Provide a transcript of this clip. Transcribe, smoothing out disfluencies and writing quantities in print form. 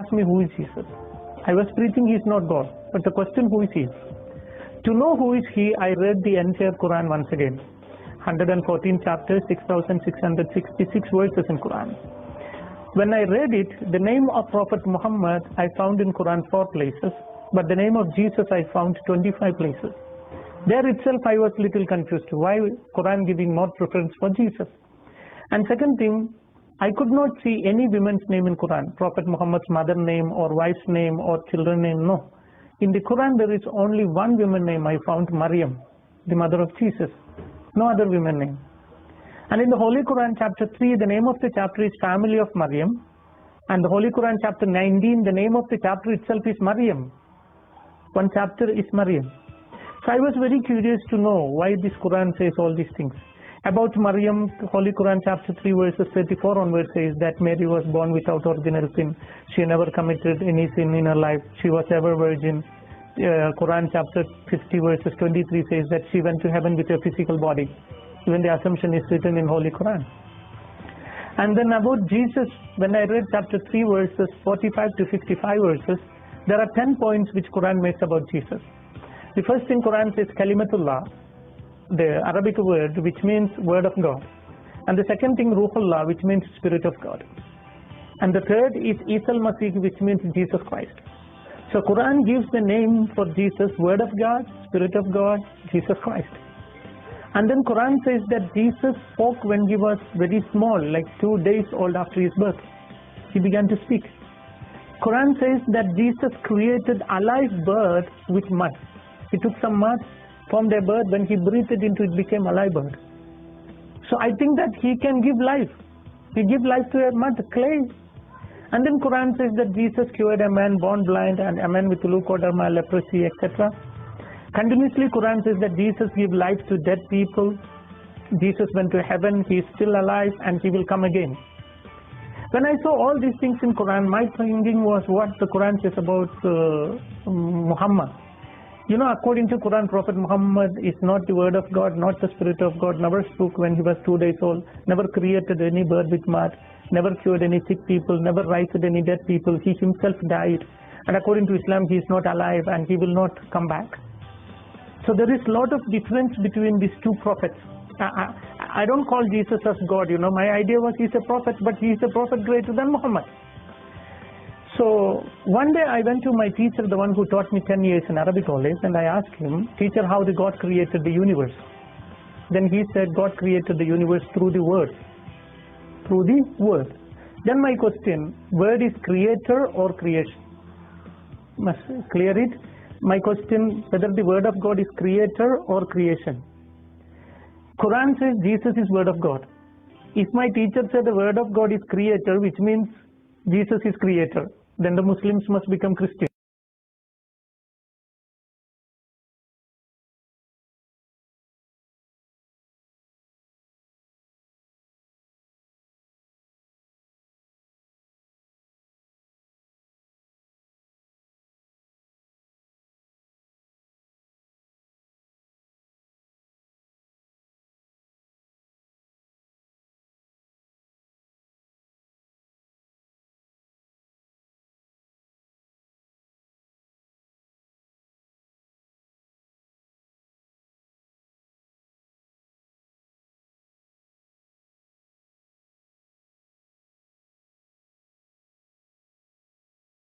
asked me who is Jesus. I was preaching he is not God, but the question who is he? To know who is he, I read the entire Quran once again. 114 chapters, 6,666 verses in Quran. When I read it, the name of Prophet Muhammad I found in Quran 4 places, but the name of Jesus I found 25 places. There itself I was little confused. Why Quran giving more preference for Jesus? And second thing, I could not see any woman's name in Quran, Prophet Muhammad's mother name or wife's name or children name, no. In the Quran there is only one woman name I found, Maryam, the mother of Jesus. No other woman name. And in the Holy Quran chapter 3, the name of the chapter is Family of Maryam. And the Holy Quran chapter 19, the name of the chapter itself is Maryam. One chapter is Maryam. So I was very curious to know why this Quran says all these things. About Maryam, Holy Quran chapter 3 verses 34 onwards says that Mary was born without original sin. She never committed any sin in her life. She was ever virgin. Quran chapter 50 verses 23 says that she went to heaven with a physical body. Even the assumption is written in Holy Quran. And then about Jesus, when I read chapter 3 verses 45 to 55 verses, there are 10 points which Quran makes about Jesus. The first thing Quran says Kalimatullah, the Arabic word which means word of God. And the second thing Ruhullah, which means spirit of God. And the third is Isa al-Masih, which means Jesus Christ. So Quran gives the name for Jesus, word of God, spirit of God, Jesus Christ. And then Quran says that Jesus spoke when he was very small, like 2 days old after his birth. He began to speak. Quran says that Jesus created alive bird with mud. He took some mud, formed a bird, when he breathed it into it became a live bird. So I think that he can give life. He gives life to a mud, clay. And then Quran says that Jesus cured a man born blind and a man with leukoderma, leprosy, etc. Continuously Quran says that Jesus gives life to dead people. Jesus went to heaven, he is still alive and he will come again. When I saw all these things in Quran, my thinking was what the Quran says about Muhammad. You know, according to Quran, Prophet Muhammad is not the word of God, not the spirit of God, never spoke when he was 2 days old, never created any bird with mud, never cured any sick people, never raised any dead people. He himself died. And according to Islam, he is not alive and he will not come back. So there is a lot of difference between these two prophets. I don't call Jesus as God, you know. My idea was he's a prophet, but he is a prophet greater than Muhammad. So one day I went to my teacher, the one who taught me 10 years in Arabic college, and I asked him, teacher, how did God created the universe? Then he said, God created the universe through the word. Through the word. Then my question, word is creator or creation? Must clear it. My question, whether the word of God is creator or creation. Quran says Jesus is word of God. If my teacher said the word of God is creator, which means Jesus is creator, then the Muslims must become Christian.